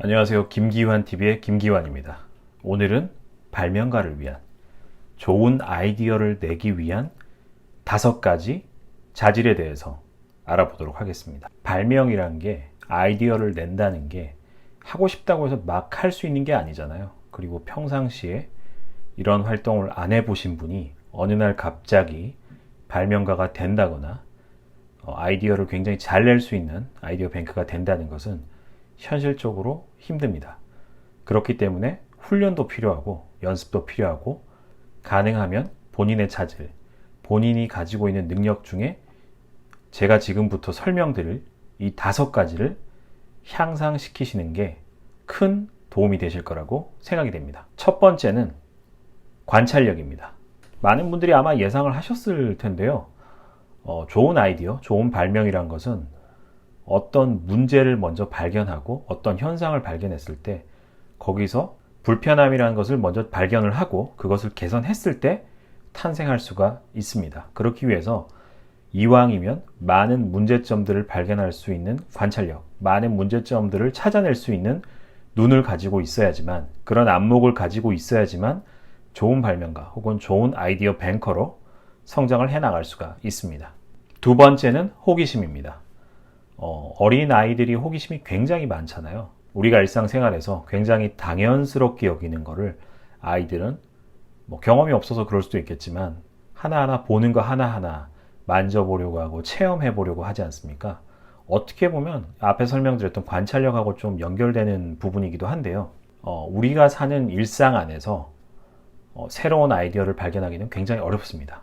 안녕하세요. 김기환TV의 김기환입니다. 오늘은 발명가를 위한 좋은 아이디어를 내기 위한 5가지 자질에 대해서 알아보도록 하겠습니다. 발명이란 게 아이디어를 낸다는 게 하고 싶다고 해서 막 할 수 있는 게 아니잖아요. 그리고 평상시에 이런 활동을 안 해보신 분이 어느 날 갑자기 발명가가 된다거나 아이디어를 굉장히 잘 낼 수 있는 아이디어 뱅크가 된다는 것은 현실적으로 힘듭니다. 그렇기 때문에 훈련도 필요하고 연습도 필요하고 가능하면 본인의 자질, 본인이 가지고 있는 능력 중에 제가 지금부터 설명드릴 이 5가지를 향상시키시는 게 큰 도움이 되실 거라고 생각이 됩니다. 첫 번째는 관찰력입니다. 많은 분들이 아마 예상을 하셨을 텐데요. 좋은 아이디어, 좋은 발명이란 것은 어떤 문제를 먼저 발견하고 어떤 현상을 발견했을 때 거기서 불편함이라는 것을 먼저 발견을 하고 그것을 개선했을 때 탄생할 수가 있습니다. 그렇기 위해서 이왕이면 많은 문제점들을 발견할 수 있는 관찰력, 많은 문제점들을 찾아낼 수 있는 눈을 가지고 있어야지만, 그런 안목을 가지고 있어야지만 좋은 발명가 혹은 좋은 아이디어 뱅커로 성장을 해나갈 수가 있습니다. 두 번째는 호기심입니다. 어린 아이들이 호기심이 굉장히 많잖아요. 우리가 일상생활에서 굉장히 당연스럽게 여기는 거를 아이들은 경험이 없어서 그럴 수도 있겠지만 하나하나 보는 거 하나하나 만져보려고 하고 체험해보려고 하지 않습니까? 어떻게 보면 앞에 설명드렸던 관찰력하고 좀 연결되는 부분이기도 한데요. 우리가 사는 일상 안에서 새로운 아이디어를 발견하기는 굉장히 어렵습니다.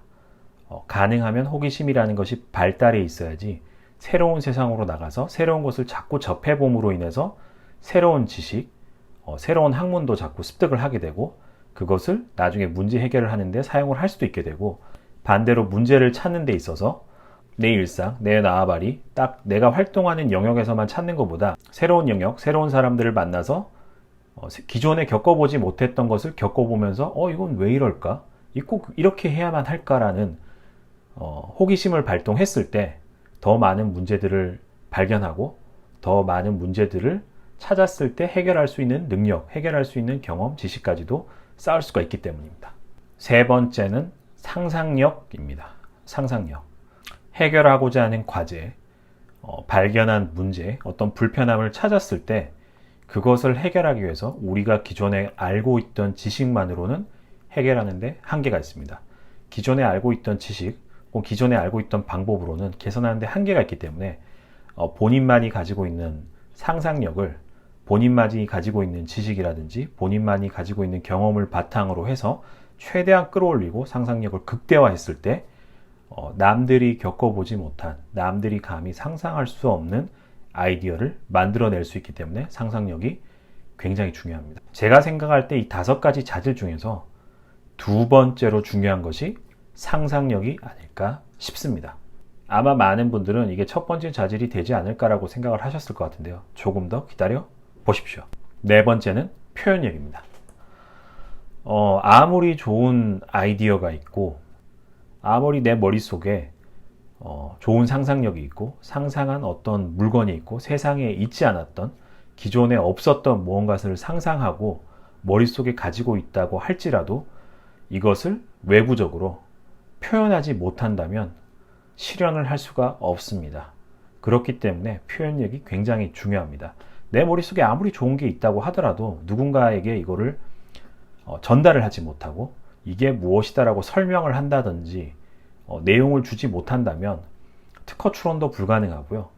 가능하면 호기심이라는 것이 발달해 있어야지 새로운 세상으로 나가서 새로운 것을 자꾸 접해봄으로 인해서 새로운 지식, 새로운 학문도 자꾸 습득을 하게 되고 그것을 나중에 문제 해결을 하는데 사용을 할 수도 있게 되고, 반대로 문제를 찾는 데 있어서 내 일상, 내 나아발이 딱 내가 활동하는 영역에서만 찾는 것보다 새로운 영역, 새로운 사람들을 만나서 기존에 겪어보지 못했던 것을 겪어보면서 이건 왜 이럴까? 꼭 이렇게 해야만 할까라는 호기심을 발동했을 때 더 많은 문제들을 발견하고 더 많은 문제들을 찾았을 때 해결할 수 있는 능력, 해결할 수 있는 경험, 지식까지도 쌓을 수가 있기 때문입니다. 세 번째는 상상력입니다. 상상력. 해결하고자 하는 과제, 발견한 문제, 어떤 불편함을 찾았을 때 그것을 해결하기 위해서 우리가 기존에 알고 있던 지식만으로는 해결하는 데 한계가 있습니다. 기존에 알고 있던 지식, 기존에 알고 있던 방법으로는 개선하는 데 한계가 있기 때문에 본인만이 가지고 있는 상상력을, 본인만이 가지고 있는 지식이라든지 본인만이 가지고 있는 경험을 바탕으로 해서 최대한 끌어올리고 상상력을 극대화했을 때 남들이 겪어보지 못한, 남들이 감히 상상할 수 없는 아이디어를 만들어낼 수 있기 때문에 상상력이 굉장히 중요합니다. 제가 생각할 때 이 5가지 자질 중에서 두 번째로 중요한 것이 상상력이 아닐까 싶습니다. 아마 많은 분들은 이게 첫 번째 자질이 되지 않을까라고 생각을 하셨을 것 같은데요. 조금 더 기다려 보십시오. 네 번째는 표현력입니다. 아무리 좋은 아이디어가 있고 아무리 내 머릿속에 좋은 상상력이 있고 상상한 어떤 물건이 있고 세상에 있지 않았던, 기존에 없었던 무언가를 상상하고 머릿속에 가지고 있다고 할지라도 이것을 외부적으로 표현하지 못한다면 실현을 할 수가 없습니다. 그렇기 때문에 표현력이 굉장히 중요합니다. 내 머릿속에 아무리 좋은 게 있다고 하더라도 누군가에게 이거를 전달을 하지 못하고 이게 무엇이다라고 설명을 한다든지 내용을 주지 못한다면 특허 출원도 불가능하고요.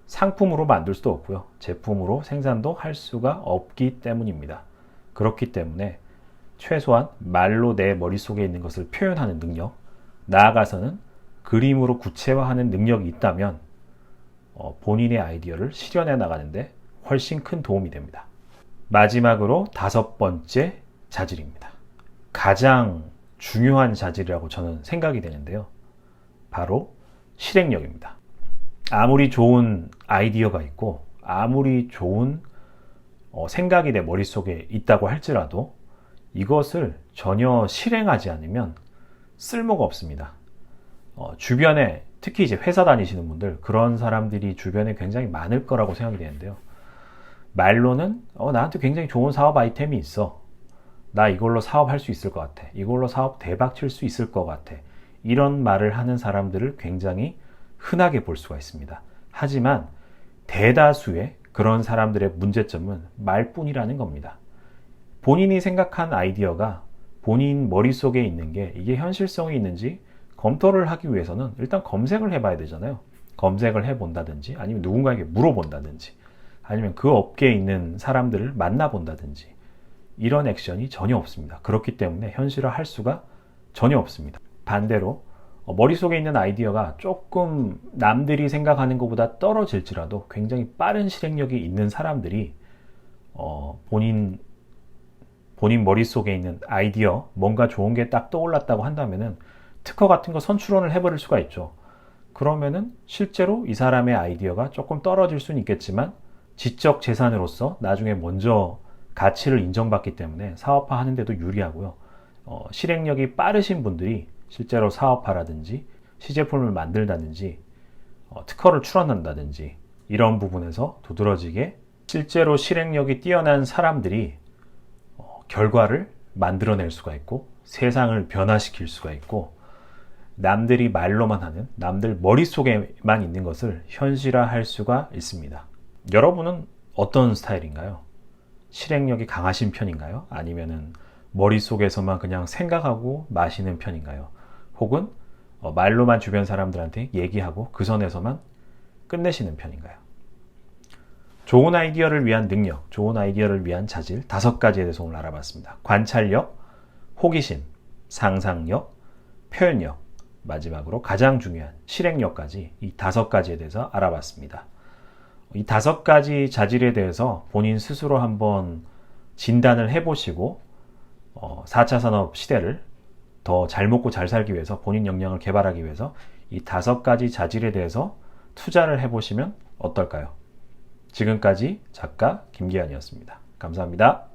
상품으로 만들 수도 없고요. 제품으로 생산도 할 수가 없기 때문입니다. 그렇기 때문에 최소한 말로 내 머릿속에 있는 것을 표현하는 능력, 나아가서는 그림으로 구체화하는 능력이 있다면 본인의 아이디어를 실현해 나가는데 훨씬 큰 도움이 됩니다. 마지막으로 5번째 자질입니다. 가장 중요한 자질이라고 저는 생각이 되는데요. 바로 실행력입니다. 아무리 좋은 아이디어가 있고 아무리 좋은 생각이 내 머릿속에 있다고 할지라도 이것을 전혀 실행하지 않으면 쓸모가 없습니다. 주변에 특히 이제 회사 다니시는 분들, 그런 사람들이 주변에 굉장히 많을 거라고 생각이 되는데요. 말로는 나한테 굉장히 좋은 사업 아이템이 있어. 나 이걸로 사업할 수 있을 것 같아. 이걸로 사업 대박 칠 수 있을 것 같아. 이런 말을 하는 사람들을 굉장히 흔하게 볼 수가 있습니다. 하지만 대다수의 그런 사람들의 문제점은 말뿐이라는 겁니다. 본인이 생각한 아이디어가 본인 머릿속에 있는 게 이게 현실성이 있는지 검토를 하기 위해서는 일단 검색을 해봐야 되잖아요. 검색을 해본다든지 아니면 누군가에게 물어본다든지 아니면 그 업계에 있는 사람들을 만나본다든지 이런 액션이 전혀 없습니다. 그렇기 때문에 현실화할 수가 전혀 없습니다. 반대로 머릿속에 있는 아이디어가 조금 남들이 생각하는 것보다 떨어질지라도 굉장히 빠른 실행력이 있는 사람들이 본인 머릿속에 있는 아이디어 뭔가 좋은 게 딱 떠올랐다고 한다면은 특허 같은 거 선출원을 해버릴 수가 있죠. 그러면은 실제로 이 사람의 아이디어가 조금 떨어질 수는 있겠지만 지적 재산으로서 나중에 먼저 가치를 인정받기 때문에 사업화하는 데도 유리하고요. 실행력이 빠르신 분들이 실제로 사업화라든지 시제품을 만들다든지 특허를 출원한다든지 이런 부분에서 두드러지게 실제로 실행력이 뛰어난 사람들이 결과를 만들어낼 수가 있고 세상을 변화시킬 수가 있고 남들이 말로만 하는 남들 머릿속에만 있는 것을 현실화할 수가 있습니다. 여러분은 어떤 스타일인가요? 실행력이 강하신 편인가요? 아니면은 머릿속에서만 그냥 생각하고 마시는 편인가요? 혹은 말로만 주변 사람들한테 얘기하고 그 선에서만 끝내시는 편인가요? 좋은 아이디어를 위한 능력, 좋은 아이디어를 위한 자질 5가지에 대해서 오늘 알아봤습니다. 관찰력, 호기심, 상상력, 표현력, 마지막으로 가장 중요한 실행력까지 이 5가지에 대해서 알아봤습니다. 이 5가지 자질에 대해서 본인 스스로 한번 진단을 해보시고 4차 산업 시대를 더 잘 먹고 잘 살기 위해서 본인 역량을 개발하기 위해서 이 5가지 자질에 대해서 투자를 해보시면 어떨까요? 지금까지 작가 김기환이었습니다. 감사합니다.